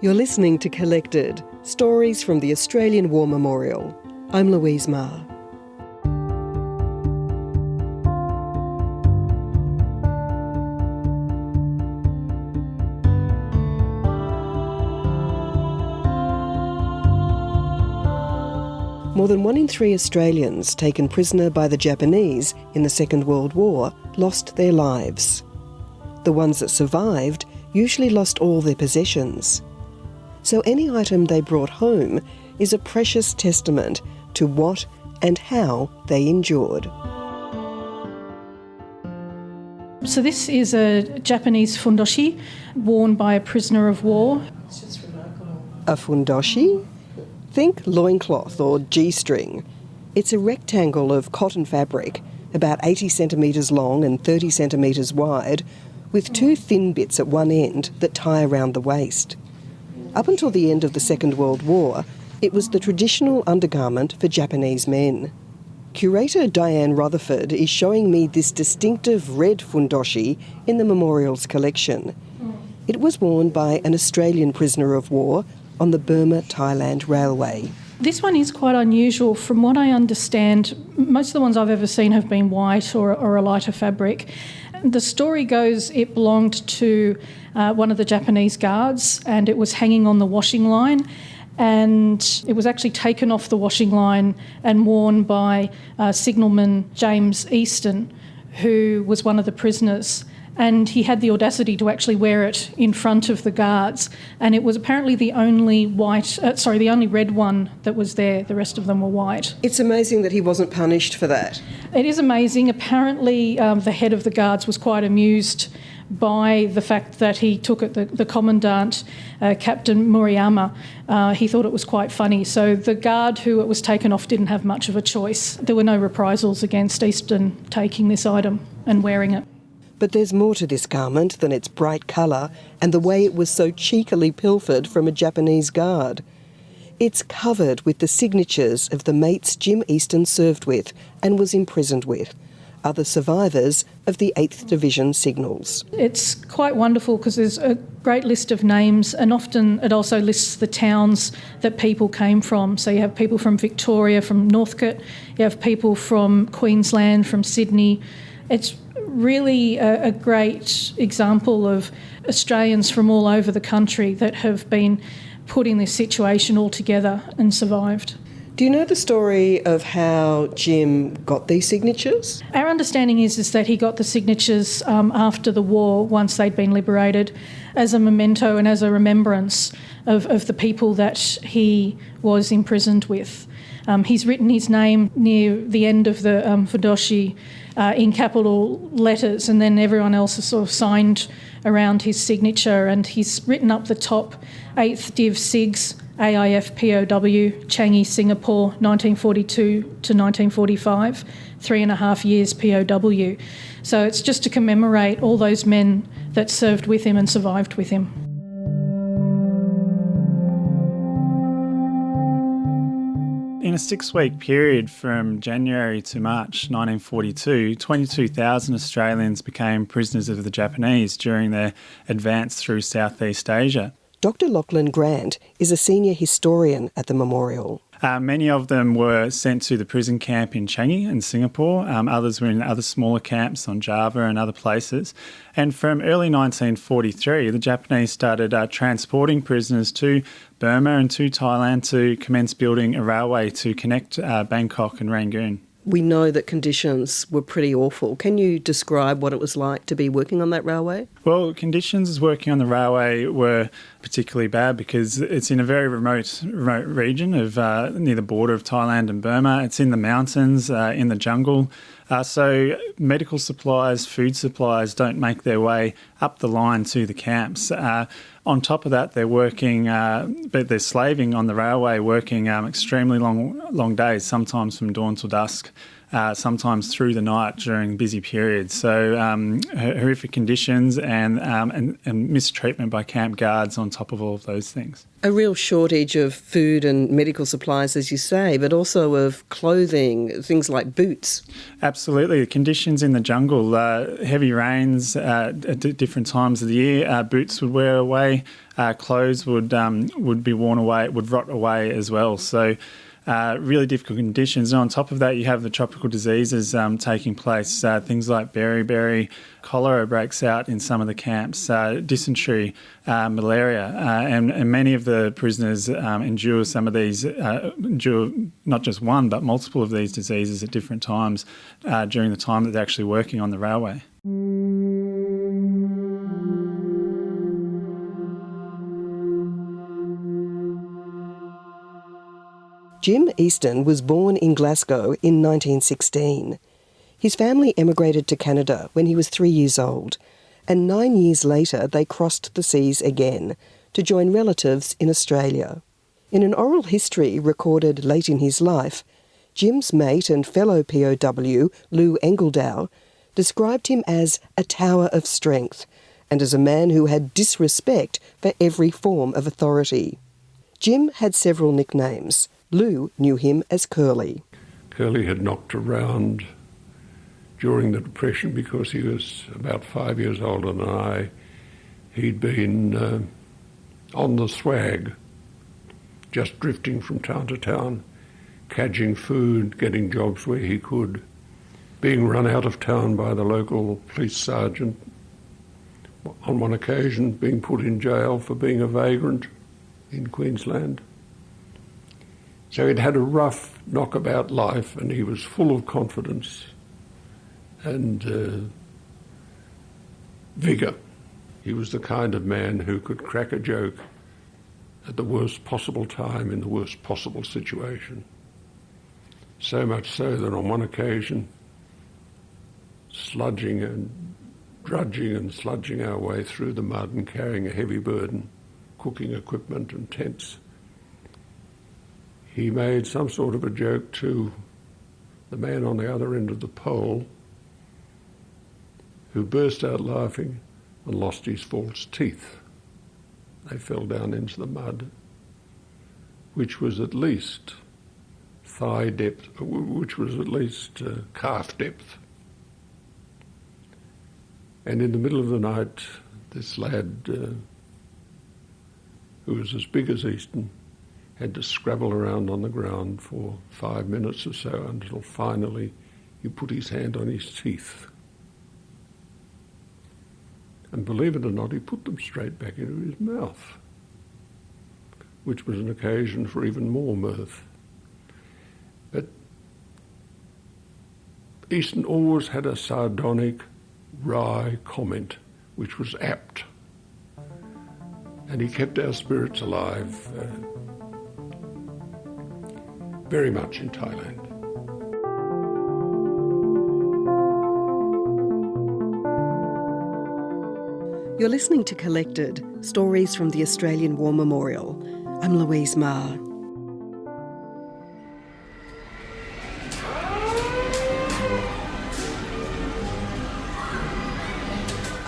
You're listening to Collected, stories from the Australian War Memorial. I'm Louise Maher. More than 1 in 3 Australians taken prisoner by the Japanese in the Second World War lost their lives. The ones that survived usually lost all their possessions. So any item they brought home is a precious testament to what and how they endured. So this is a Japanese fundoshi worn by a prisoner of war. It's just remarkable. A fundoshi? Think loincloth or G-string. It's a rectangle of cotton fabric, about 80 centimetres long and 30 centimetres wide, with 2 thin bits at one end that tie around the waist. Up until the end of the Second World War, it was the traditional undergarment for Japanese men. Curator Diane Rutherford is showing me this distinctive red fundoshi in the memorial's collection. It was worn by an Australian prisoner of war on the Burma-Thailand Railway. This one is quite unusual. From what I understand, most of the ones I've ever seen have been white or a lighter fabric. The story goes it belonged to one of the Japanese guards and it was hanging on the washing line, and it was actually taken off the washing line and worn by signalman James Easton, who was one of the prisoners. And he had the audacity to actually wear it in front of the guards. And it was apparently the only the only red one that was there. The rest of them were white. It's amazing that he wasn't punished for that. It is amazing. Apparently the head of the guards was quite amused by the fact that he took it, the commandant, Captain Murayama. He thought it was quite funny. So the guard who it was taken off didn't have much of a choice. There were no reprisals against Easton taking this item and wearing it. But there's more to this garment than its bright colour and the way it was so cheekily pilfered from a Japanese guard. It's covered with the signatures of the mates Jim Easton served with and was imprisoned with, other survivors of the 8th Division Signals. It's quite wonderful because there's a great list of names, and often it also lists the towns that people came from. So you have people from Victoria, from Northcote, you have people from Queensland, from Sydney. It's really a great example of Australians from all over the country that have been put in this situation all together and survived. Do you know the story of how Jim got these signatures? Our understanding is that he got the signatures after the war, once they'd been liberated, as a memento and as a remembrance of the people that he was imprisoned with. He's written his name near the end of the fundoshi in capital letters, and then everyone else has sort of signed around his signature, and he's written up the top 8th Div Sigs AIF POW, Changi, Singapore, 1942 to 1945, 3.5 years POW. So it's just to commemorate all those men that served with him and survived with him. In a 6-week period from January to March 1942, 22,000 Australians became prisoners of the Japanese during their advance through Southeast Asia. Dr. Lachlan Grant is a senior historian at the memorial. Many of them were sent to the prison camp in Changi in Singapore. Others were in other smaller camps on Java and other places. And from early 1943, the Japanese started transporting prisoners to Burma and to Thailand to commence building a railway to connect Bangkok and Rangoon. We know that conditions were pretty awful. Can you describe what it was like to be working on that railway? Well, conditions working on the railway were particularly bad because it's in a very remote region of near the border of Thailand and Burma. It's in the mountains, in the jungle. So medical supplies, food supplies don't make their way up the line to the camps. On top of that, they're working, but they're slaving on the railway, working extremely long days, sometimes from dawn till dusk. sometimes through the night during busy periods. So horrific conditions and mistreatment by camp guards on top of all of those things. A real shortage of food and medical supplies, as you say, but also of clothing, things like boots. Absolutely. The conditions in the jungle, heavy rains at different times of the year, boots would wear away, clothes would be worn away, would rot away as well. So really difficult conditions. And on top of that, you have the tropical diseases taking place. Things like beriberi, cholera breaks out in some of the camps, dysentery, malaria, and many of the prisoners endure some of these, endure not just one but multiple of these diseases at different times during the time that they're actually working on the railway. Jim Easton was born in Glasgow in 1916. His family emigrated to Canada when he was 3 years old, and 9 years later they crossed the seas again to join relatives in Australia. In an oral history recorded late in his life, Jim's mate and fellow POW, Lou Engledow, described him as a tower of strength and as a man who had disrespect for every form of authority. Jim had several nicknames. Lou knew him as Curly. Curly had knocked around during the Depression because he was about 5 years older than I. He'd been on the swag, just drifting from town to town, cadging food, getting jobs where he could, being run out of town by the local police sergeant, on one occasion being put in jail for being a vagrant in Queensland. So he'd had a rough knockabout life, and he was full of confidence and vigour. He was the kind of man who could crack a joke at the worst possible time in the worst possible situation. So much so that on one occasion, drudging and sludging our way through the mud and carrying a heavy burden, cooking equipment and tents, he made some sort of a joke to the man on the other end of the pole, who burst out laughing and lost his false teeth. They fell down into the mud, which was at least thigh depth, which was at least calf depth. And in the middle of the night, this lad, who was as big as Easton, had to scrabble around on the ground for 5 minutes or so until finally he put his hand on his teeth. And believe it or not, he put them straight back into his mouth, which was an occasion for even more mirth. But Easton always had a sardonic, wry comment, which was apt. And he kept our spirits alive very much in Thailand. You're listening to Collected, Stories from the Australian War Memorial. I'm Louise Maher.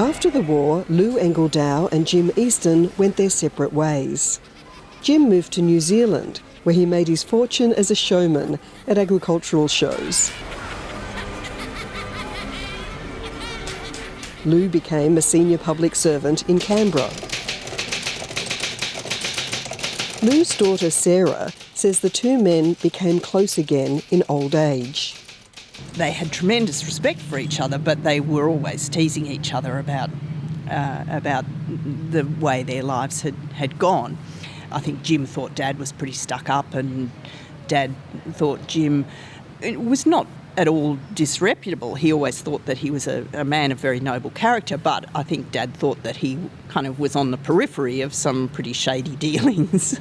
After the war, Lou Engledow and Jim Easton went their separate ways. Jim moved to New Zealand, where he made his fortune as a showman at agricultural shows. Lou became a senior public servant in Canberra. Lou's daughter Sarah says the two men became close again in old age. They had tremendous respect for each other, but they were always teasing each other about the way their lives had gone. I think Jim thought Dad was pretty stuck up, and Dad thought Jim was not at all disreputable. He always thought that he was a man of very noble character, but I think Dad thought that he kind of was on the periphery of some pretty shady dealings.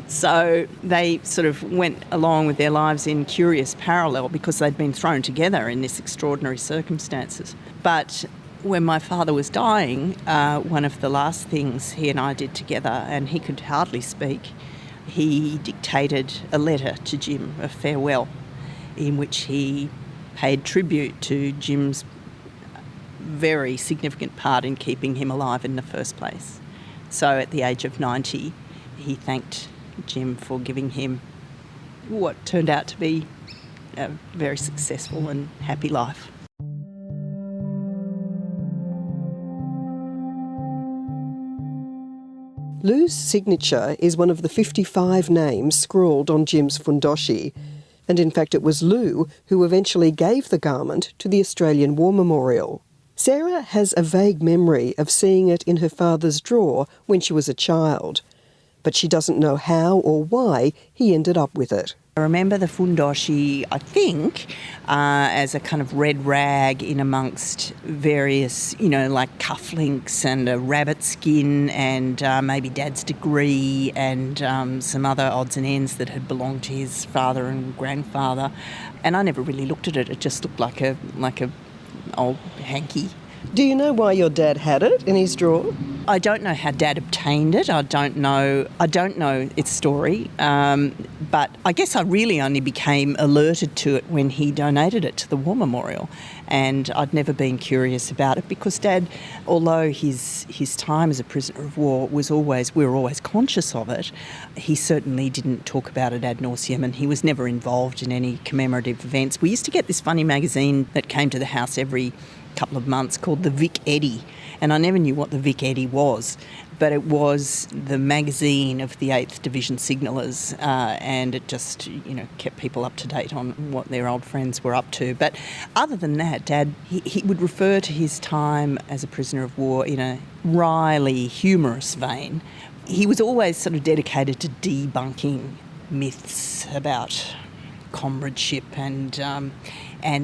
So they sort of went along with their lives in curious parallel because they'd been thrown together in this extraordinary circumstances. But when my father was dying, one of the last things he and I did together, and he could hardly speak, he dictated a letter to Jim of farewell. in which he paid tribute to Jim's very significant part in keeping him alive in the first place. So at the age of 90, he thanked Jim for giving him what turned out to be a very successful and happy life. Lou's signature is one of the 55 names scrawled on Jim's fundoshi, and in fact it was Lou who eventually gave the garment to the Australian War Memorial. Sarah has a vague memory of seeing it in her father's drawer when she was a child, but she doesn't know how or why he ended up with it. I remember the fundoshi, I think, as a kind of red rag in amongst various, like cufflinks and a rabbit skin and maybe Dad's degree and some other odds and ends that had belonged to his father and grandfather. And I never really looked at it. It just looked like a old hanky. Do you know why your dad had it in his drawer? I don't know how Dad obtained it. I don't know its story. But I guess I really only became alerted to it when he donated it to the War Memorial. And I'd never been curious about it because Dad, although his time as a prisoner of war we were always conscious of it, he certainly didn't talk about it ad nauseum, and he was never involved in any commemorative events. We used to get this funny magazine that came to the house every couple of months called the Vic Eddy, and I never knew what the Vic Eddy was, but it was the magazine of the 8th Division Signallers, and it just kept people up to date on what their old friends were up to. But other than that, Dad, he would refer to his time as a prisoner of war in a wryly humorous vein. He was always sort of dedicated to debunking myths about comradeship and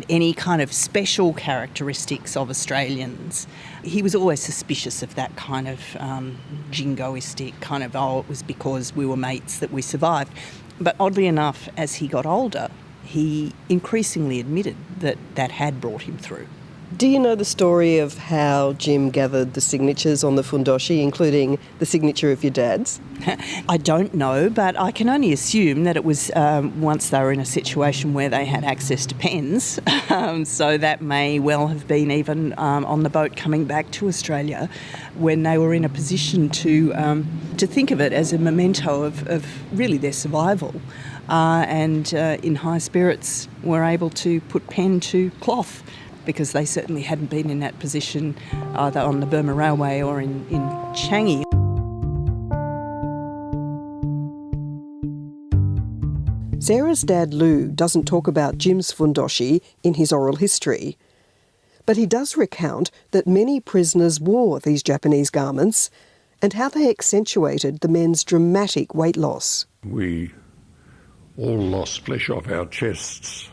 any kind of special characteristics of Australians. He was always suspicious of that kind of jingoistic kind of, it was because we were mates that we survived. But oddly enough, as he got older, he increasingly admitted that had brought him through. Do you know the story of how Jim gathered the signatures on the fundoshi, including the signature of your dad's? I don't know, but I can only assume that it was once they were in a situation where they had access to pens, so that may well have been even on the boat coming back to Australia when they were in a position to think of it as a memento of really their survival, and in high spirits were able to put pen to cloth, because they certainly hadn't been in that position either on the Burma Railway or in Changi. Sarah's dad Lou doesn't talk about Jim's fundoshi in his oral history, but he does recount that many prisoners wore these Japanese garments and how they accentuated the men's dramatic weight loss. We all lost flesh off our chests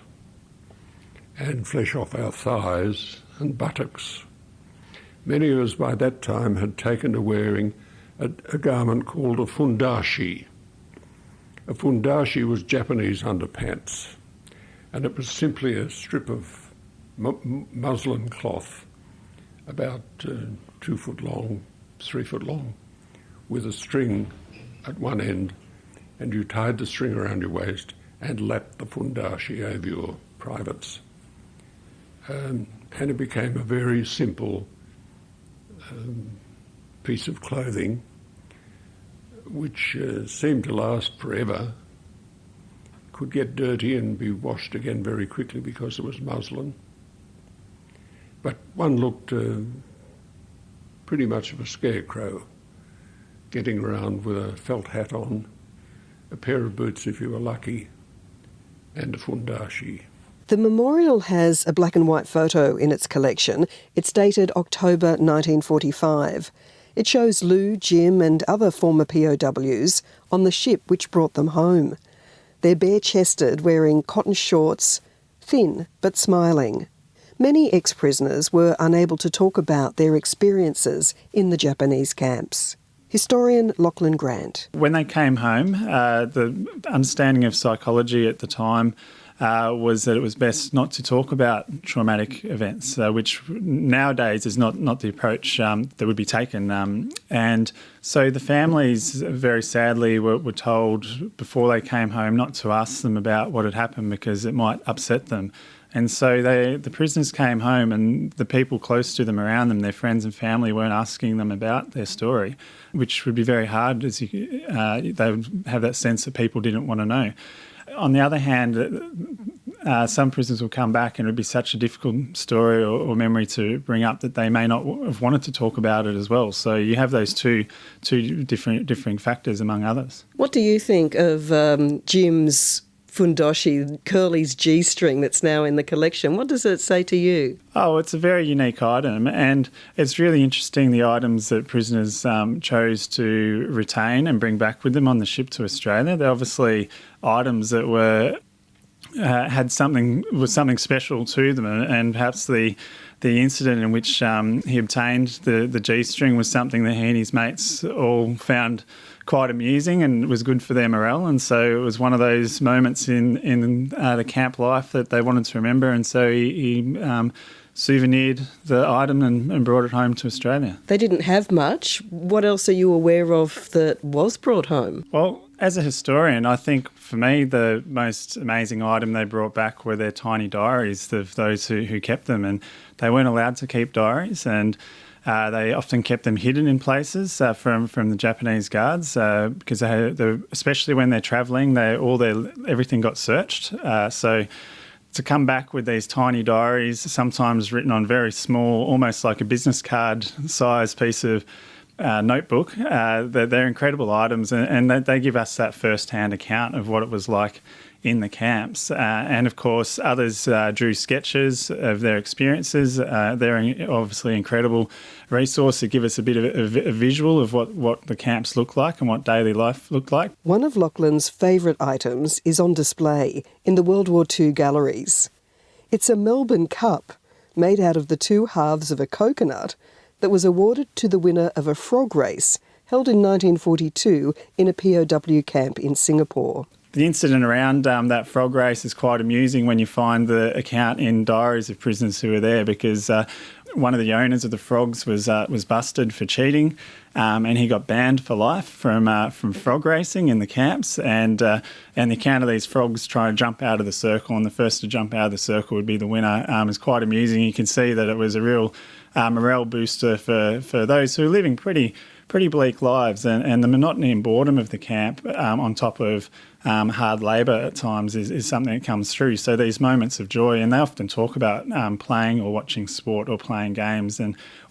and flesh off our thighs and buttocks. Many of us by that time had taken to wearing a garment called a fundashi. A fundashi was Japanese underpants, and it was simply a strip of muslin cloth about 2 foot long, 3 foot long, with a string at one end, and you tied the string around your waist and lapped the fundashi over your privates. And it became a very simple piece of clothing which seemed to last forever, could get dirty and be washed again very quickly because it was muslin. But one looked pretty much of a scarecrow, getting around with a felt hat on, a pair of boots if you were lucky, and a fundashi. The memorial has a black and white photo in its collection. It's dated October 1945. It shows Lou, Jim and other former POWs on the ship which brought them home. They're bare-chested, wearing cotton shorts, thin but smiling. Many ex-prisoners were unable to talk about their experiences in the Japanese camps. Historian Lachlan Grant. When they came home, the understanding of psychology at the time was that it was best not to talk about traumatic events, which nowadays is not the approach that would be taken. And so the families, very sadly, were told before they came home not to ask them about what had happened because it might upset them. And so the prisoners came home, and the people close to them, around them, their friends and family, weren't asking them about their story, which would be very hard, as they would have that sense that people didn't want to know. On the other hand, some prisoners will come back and it would be such a difficult story or memory to bring up that they may not have wanted to talk about it as well. So you have those two differing factors, among others. What do you think of Jim's fundoshi, Curly's G-string that's now in the collection? What does it say to you? Oh, it's a very unique item, and it's really interesting the items that prisoners chose to retain and bring back with them on the ship to Australia. They're obviously items that were had something special to them, and perhaps the incident in which he obtained the G-string was something that he and his mates all found quite amusing and was good for their morale, and so it was one of those moments in the camp life that they wanted to remember, and so he souvenired the item and brought it home to Australia. They didn't have much. What else are you aware of that was brought home? Well, as a historian, I think for me the most amazing item they brought back were their tiny diaries of those who kept them, and they weren't allowed to keep diaries, and they often kept them hidden in places from the Japanese guards because especially when they're travelling, everything got searched. So to come back with these tiny diaries, sometimes written on very small, almost like a business card size piece of notebook, they're incredible items, and they give us that first-hand account of what it was like in the camps. And of course, others drew sketches of their experiences. They're obviously incredible resource to give us a bit of a visual of what the camps look like and what daily life looked like. One of Lachlan's favourite items is on display in the World War II galleries. It's a Melbourne cup made out of the two halves of a coconut that was awarded to the winner of a frog race held in 1942 in a POW camp in Singapore. The incident around that frog race is quite amusing when you find the account in diaries of prisoners who were there, because one of the owners of the frogs was busted for cheating, and he got banned for life from frog racing in the camps. And the account of these frogs trying to jump out of the circle, and the first to jump out of the circle would be the winner, is quite amusing. You can see that it was a real morale booster for those who are living pretty bleak lives, and the monotony and boredom of the camp on top of hard labour at times is something that comes through. So these moments of joy, and they often talk about playing or watching sport or playing games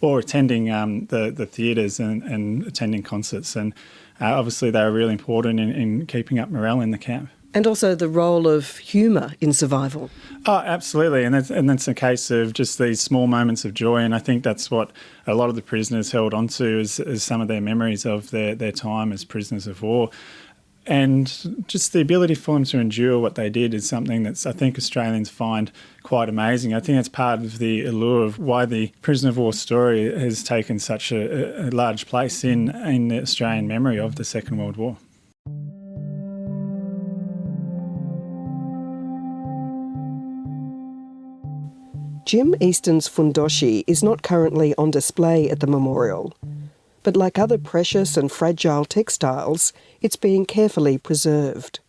or attending the theatres and attending concerts, and obviously they are really important in keeping up morale in the camp. And also the role of humour in survival. Oh, absolutely. And that's a case of just these small moments of joy. And I think that's what a lot of the prisoners held on to as some of their memories of their time as prisoners of war. And just the ability for them to endure what they did is something that I think Australians find quite amazing. I think that's part of the allure of why the prisoner of war story has taken such a large place in the Australian memory of the Second World War. Jim Easton's fundoshi is not currently on display at the memorial, but like other precious and fragile textiles, it's being carefully preserved.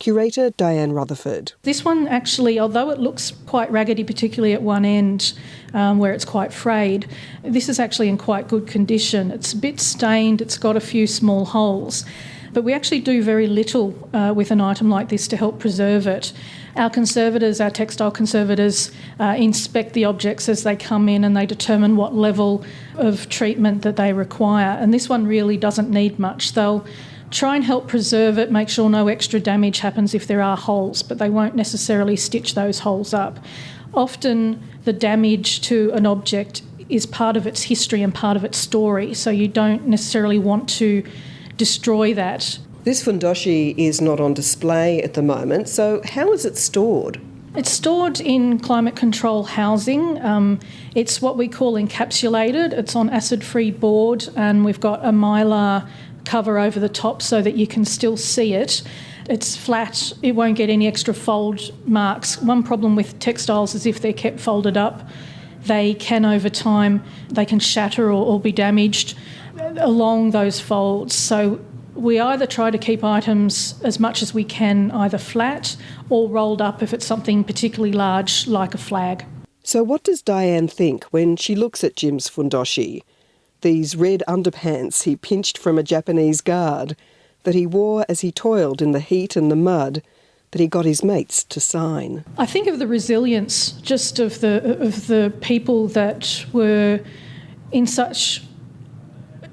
Curator Diane Rutherford. This one actually, although it looks quite raggedy, particularly at one end where it's quite frayed, this is actually in quite good condition. It's a bit stained, it's got a few small holes, but we actually do very little with an item like this to help preserve it. Our conservators, our textile conservators, inspect the objects as they come in, and they determine what level of treatment that they require. And this one really doesn't need much. They'll try and help preserve it, make sure no extra damage happens if there are holes, but they won't necessarily stitch those holes up. Often the damage to an object is part of its history and part of its story, so you don't necessarily want to destroy that. This fundoshi is not on display at the moment, so how is it stored? It's stored in climate control housing. It's what we call encapsulated. It's on acid-free board, and we've got a mylar cover over the top so that you can still see it. It's flat, it won't get any extra fold marks. One problem with textiles is if they're kept folded up, they can over time, they can shatter or be damaged along those folds. So we either try to keep items as much as we can either flat or rolled up if it's something particularly large like a flag. So what does Diane think when she looks at Jim's fundoshi? These red underpants he pinched from a Japanese guard that he wore as he toiled in the heat and the mud that he got his mates to sign. I think of the resilience just of the people that were in such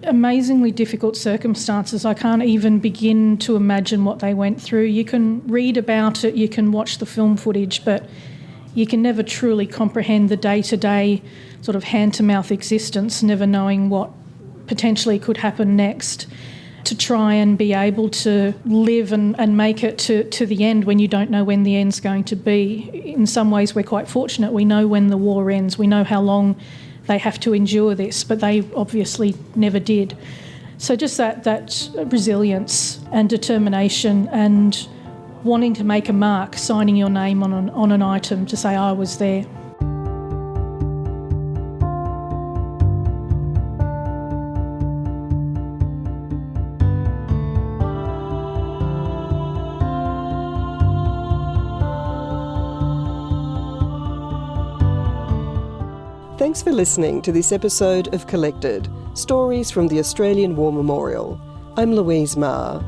amazingly difficult circumstances. I can't even begin to imagine what they went through. You can read about it, you can watch the film footage, but you can never truly comprehend the day-to-day sort of hand-to-mouth existence, never knowing what potentially could happen next. To try and be able to live and make it to the end when you don't know when the end's going to be. In some ways we're quite fortunate. We know when the war ends. We know how long they have to endure this, but they obviously never did. So just that resilience and determination and wanting to make a mark, signing your name on an item to say, I was there. Thanks for listening to this episode of Collected, Stories from the Australian War Memorial. I'm Louise Maher.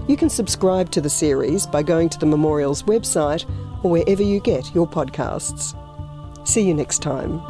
You can subscribe to the series by going to the Memorial's website or wherever you get your podcasts. See you next time.